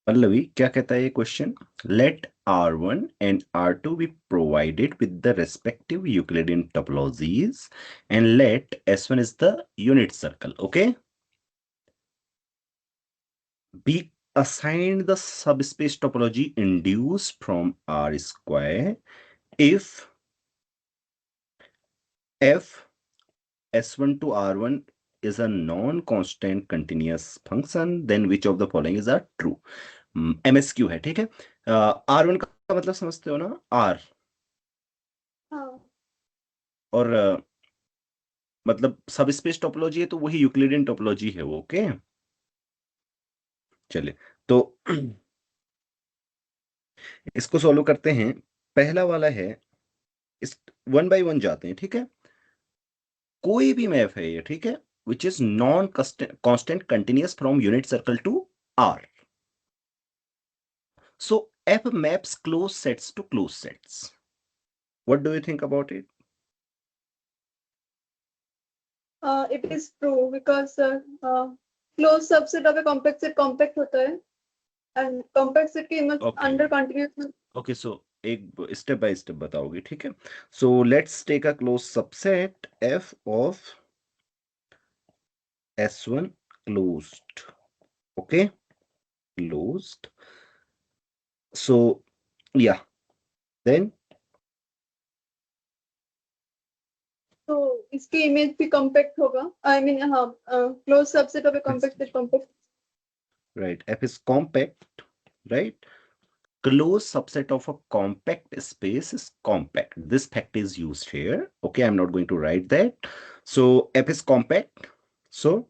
पल्लवी क्या कहता है ये question? Let R1 and R2 be provided with the respective Euclidean topologies and let S1 is the unit circle. Okay. Be assigned the subspace topology induced from R square if f S1 to R1 is a non-constant continuous function, then which of the following is a true? MSQ है, ठीक है। R1 का मतलब समझते हो ना? R हाँ। और मतलब सबस्पेस टोपोलॉजी है तो वही यूक्लिडियन टोपोलॉजी है वो। ओके चलिए तो इसको सॉल्व करते हैं। पहला वाला है, इस वन बाय वन जाते हैं, ठीक है। कोई भी मैप है ये, ठीक है, which is non constant continuous from unit circle to R. So F maps closed sets to closed sets. What do you think about it? It is true because closed subset of a compact set compact होता है and compact set की image Okay. under continuous. Okay, so एक step by step बताओगे, ठीक है। So let's take a closed subset F of S1 closed. Okay, closed. So yeah, then तो इसकी image भी compact होगा। I mean हाँ closed subset of a compact set compact. right, F is compact, right? Closed subset of a compact space is compact. This fact is used here. Okay, I'm not going to write that. So F is compact. So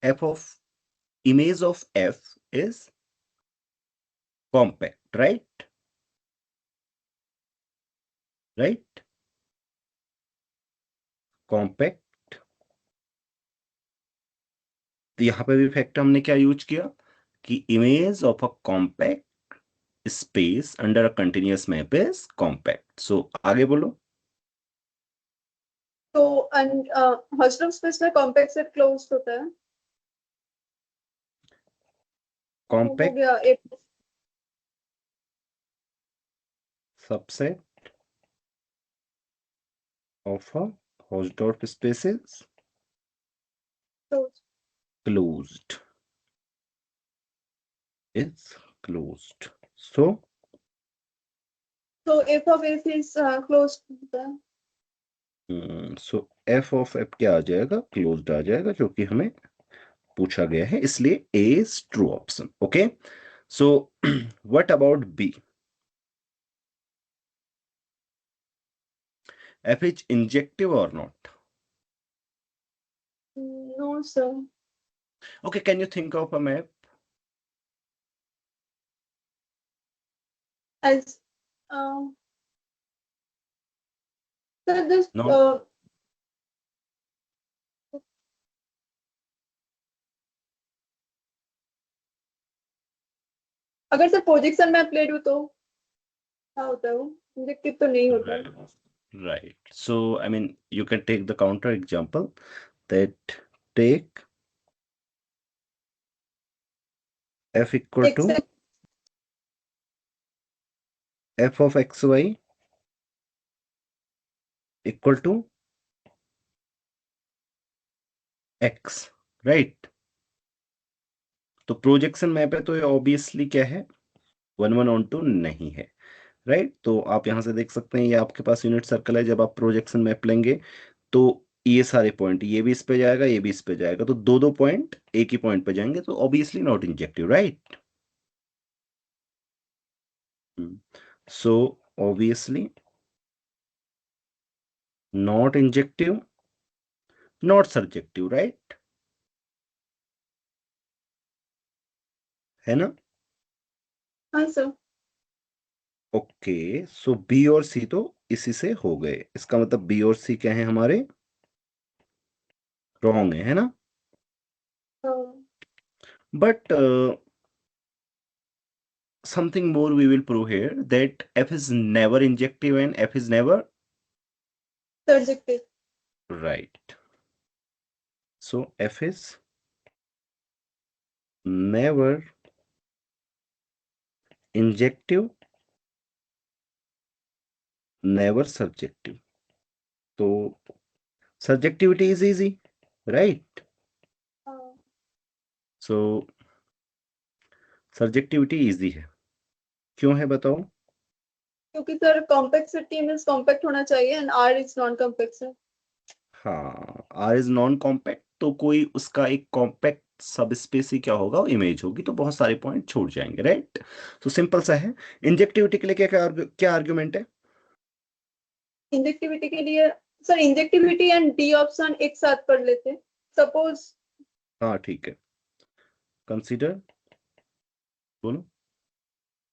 F of image of F is compact, right? Right? Compact. तो यहां पे भी fact हमने क्या use किया कि image of a compact space under a continuous map is compact. So आगे बोलो। तो हॉस्टल स्पेस में compact set closed होता है। तो हो कॉम्पैक्ट गया एक subset of a Hausdorff space is closed. closed. Is closed. So So f of s is closed होता है। सो एफ ऑफ एफ क्या आ जाएगा? क्लोज्ड आ जाएगा, जो कि हमें पूछा गया है, इसलिए A is true option. Okay so what about B? F is injective or not? No sir. Okay, can you think of a map? As sir this No. अगर सर प्रोजेक्शन में अप्लाई दूं तो क्या होता है वो इंजेक्टिव तो नहीं होता है। Right. So, I mean, you can take the counter example that take f equal एक to से f of xy equal to x, right? तो प्रोजेक्शन मैप है तो ये ऑब्वियसली क्या है? 1 1 on 2 नहीं है, राइट? तो आप यहां से देख सकते हैं ये आपके पास यूनिट सर्कल है। जब आप प्रोजेक्शन मैप लेंगे तो ये सारे पॉइंट, ये भी इस पे जाएगा, ये भी इस पे जाएगा, तो दो दो पॉइंट एक ही पॉइंट पे जाएंगे, तो obviously not injective, right? So obviously not injective, not surjective, right? है ना? हाँ सर। ओके सो बी और सी तो इसी से हो गए। इसका मतलब बी और सी क्या है हमारे? रॉन्ग है ना? But something more we will prove here, that f is never injective and f is never surjective. right. So f is never injective, never surjective. तो surjectivity is easy, right? So surjectivity easy है, क्यों है बताओ? क्योंकि sir complexity means compact होना चाहिए and R is non complex है। हाँ, आर इज नॉन कॉम्पैक्ट, तो कोई उसका एक कॉम्पैक्ट सब स्पेस ही क्या होगा, इमेज होगी, तो बहुत सारे पॉइंट छूट जाएंगे, राइट? तो सिंपल सा है। इंजेक्टिविटी के लिए क्या क्या आर्ग्यूमेंट है? इंजेक्टिविटी के लिए sir injectivity and D option एक साथ पढ़ लेते। सपोज हाँ ठीक है, कंसीडर, बोलो।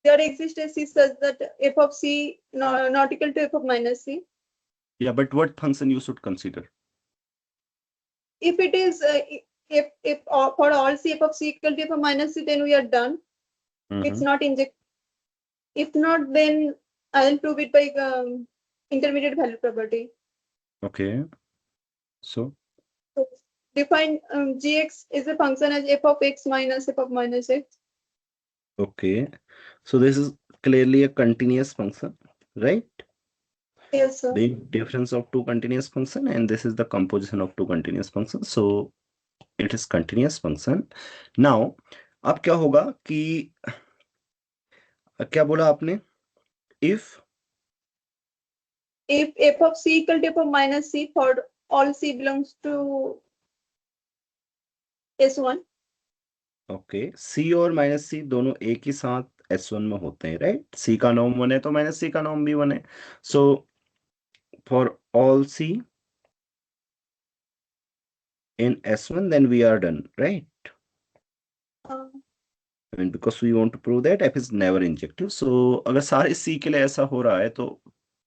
there exists a c such that f of c not equal to f of minus c. या but what function you should consider? If it is if for all c f of c equal to f of minus c, then we are done. It's not inject. If not, then I will prove it by intermediate value property. Okay, so So define gx is a function as f of x minus f of minus x. okay, so this is clearly a continuous function, right? Yes, sir. The difference of two continuous function, and this is the composition of two continuous functions, so it is continuous function. Now अब क्या होगा कि क्या बोला आपने? if If f of c equal to f of minus c for all c belongs to S1. Okay, c और minus सी दोनों एक ही साथ S1 में होते हैं, राइट? सी का नॉर्म 1 है तो माइनस सी का नॉर्म भी 1 है। So for all C in S1, then we are done, right? I mean, because we want to prove that f is never injective. So अगर सारे C के लिए ऐसा हो रहा है तो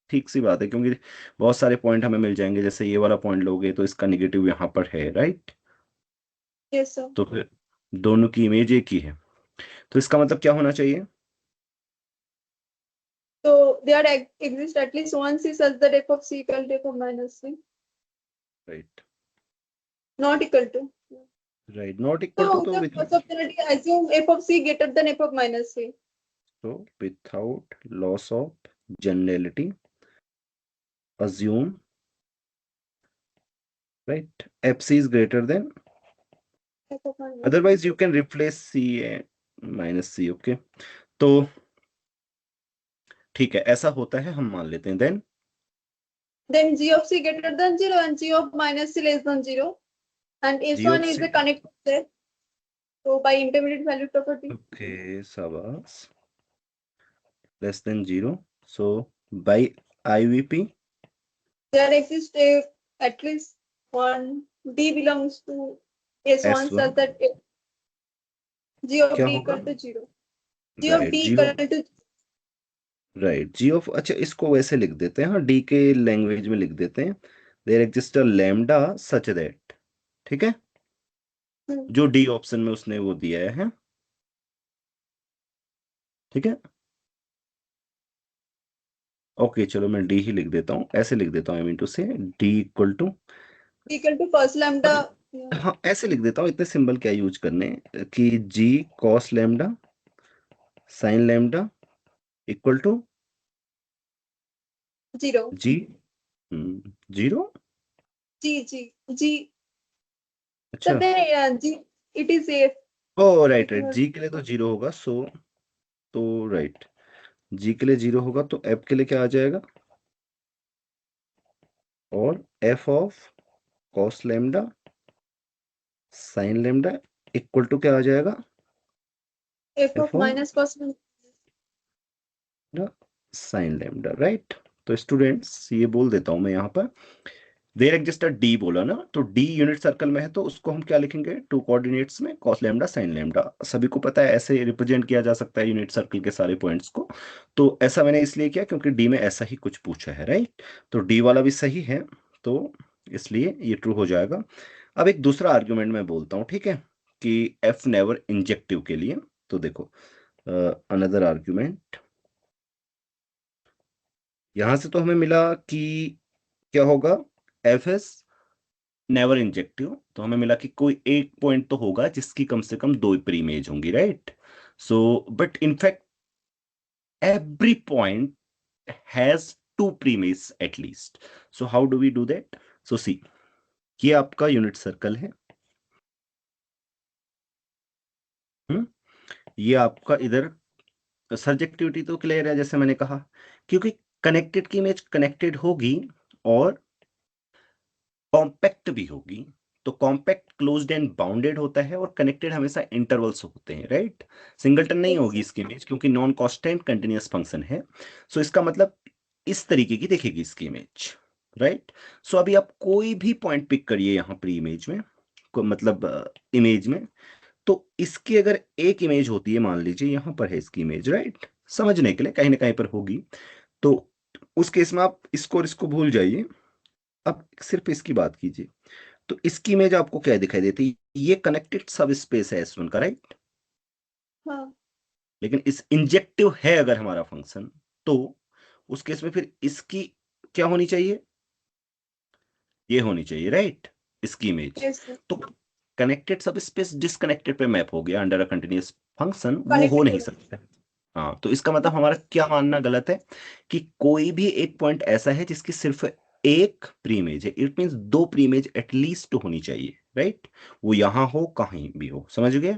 ठीक सी बात है, क्योंकि बहुत सारे पॉइंट हमें मिल जाएंगे। जैसे ये वाला पॉइंट लोगे तो इसका नेगेटिव यहाँ पर है, राइट? Yes, sir. तो फिर दोनों की इमेज एक ही है, तो इसका मतलब क्या होना चाहिए? So there exists at least one c such that f of c equal to f of minus c. Right, Not equal to. Right, not equal to, So तो the possibility assume f of c greater than f of minus c. So without loss of generality, assume, right, fc is greater than, F of minus c. otherwise you can replace c and minus c, okay? तो ठीक है, ऐसा होता है, हम मान लेते हैं। Then g of c greater than 0 and g of minus c less than 0. And g S1 of is c, a connected set. So by intermediate value property. okay, sabas, less than 0. So by IVP, There exists at least one d belongs to S1 S1 such that g of क्या d होगा? equal to 0. G of right, d zero, equal to right, G of, अच्छा इसको वैसे लिख देते हैं, हाँ, D के लैंग्वेज में लिख देते हैं। There exist a lambda such that, ठीक है, जो डी ऑप्शन में उसने वो दिया है, ठीक है। ओके, चलो मैं डी ही लिख देता हूँ, ऐसे लिख देता हूँ, I mean to say D equal to, equal to first lambda. हाँ ऐसे लिख देता हूँ, इतने सिंबल क्या यूज करने कि G cos lambda sine lambda equal to 0. G, zero, G. अच्छा, So then G it is a ओ right, if right, you are G के लिए तो जीरो होगा, सो तो राइट, जी के लिए जीरो होगा तो एफ के लिए क्या आ जाएगा? और F of cos lambda sine lambda equal to क्या आ जाएगा? f F of of minus cos sine lambda, right? तो स्टूडेंट्स ये बोल देता हूं मैं यहाँ पर, देयर एग्जिस्ट अ डी बोला ना, तो डी यूनिट सर्कल में है तो उसको हम क्या लिखेंगे टू कोऑर्डिनेट्स में? Cos lambda sine lambda. सभी को पता है ऐसे रिप्रेजेंट किया जा सकता है यूनिट सर्कल के सारे पॉइंट्स को। तो ऐसा मैंने इसलिए किया क्योंकि डी में ऐसा ही कुछ पूछा है, राइट? तो डी वाला भी सही है, तो इसलिए ये ट्रू हो जाएगा। अब एक दूसरा आर्ग्यूमेंट मैं बोलता हूँ, ठीक है, कि एफ नेवर इंजेक्टिव के लिए। तो देखो, अनदर आर्ग्यूमेंट, यहां से तो हमें मिला कि क्या होगा, एफ एस नेवर इंजेक्टिव, तो हमें मिला कि कोई एक पॉइंट तो होगा जिसकी कम से कम दो प्री इमेज होंगी, right? So but in fact every point has two premise at least. So how do we do that? So see, ये आपका यूनिट सर्कल है। ये आपका इधर सब्जेक्टिविटी तो क्लियर है, जैसे मैंने कहा, क्योंकि कनेक्टेड की इमेज कनेक्टेड होगी और कॉम्पैक्ट भी होगी। तो कॉम्पैक्ट क्लोज्ड एंड बाउंडेड होता है और कनेक्टेड हमेशा इंटरवल्स होते हैं, राइट? सिंगलटन नहीं होगी इसकी इमेज क्योंकि नॉन कांस्टेंट कंटीन्यूअस फंक्शन है। सो इसका मतलब इस तरीके की दिखेगी इसकी इमेज, राइट? सो अभी आप कोई भी पॉइंट पिक करिए यहाँ प्री इमेज में, मतलब इमेज में, तो इसकी अगर एक इमेज होती है, मान लीजिए यहाँ पर है इसकी इमेज, राइट? समझने के लिए कहीं ना कहीं पर होगी, तो उस केस में आप इसको और इसको भूल जाइए, अब सिर्फ इसकी बात कीजिए। तो इसकी इमेज आपको क्या दिखाई देती है? ये कनेक्टेड सब स्पेस है S1 का, राइट? हाँ, लेकिन इस इंजेक्टिव है अगर हमारा फंक्शन, तो उस केस में फिर इसकी क्या होनी चाहिए? ये होनी चाहिए, राइट? इसकी इमेज। yes, sir. तो कनेक्टेड सब स्पेस डिसकनेक्टेड पे मैप हो गया अंडर अ कंटिन्यूअस फंक्शन, वो हो Connected नहीं हो गया. सकता। हाँ, तो इसका मतलब हमारा क्या मानना गलत है कि कोई भी एक पॉइंट ऐसा है जिसकी सिर्फ एक प्री इमेज है। इट मींस दो प्री इमेज एटलीस्ट होनी चाहिए, राइट? वो यहां हो कहीं भी हो, समझ गए?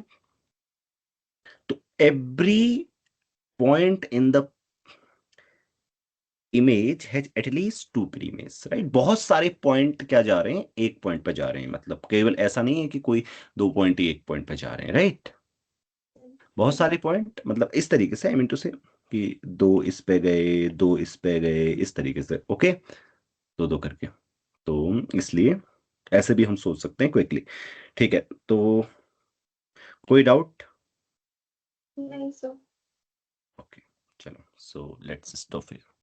तो every point in the image has at least to pre image, right? बहुत सारे पॉइंट क्या जा रहे हैं, एक पॉइंट पे जा रहे हैं, मतलब केवल ऐसा नहीं है कि कोई दो पॉइंट ही एक पॉइंट पे जा रहे हैं, राइट? बहुत सारे पॉइंट, मतलब इस तरीके से, आई मीन टू से कि दो इस पे गए, दो इस पे गए, इस तरीके से, ओके? दो दो करके, तो इसलिए ऐसे भी हम सोच सकते हैं क्विकली। ठीक है, तो कोई डाउट? नहीं, sir. ओके, चलो, सो लेट्स स्टॉप हियर।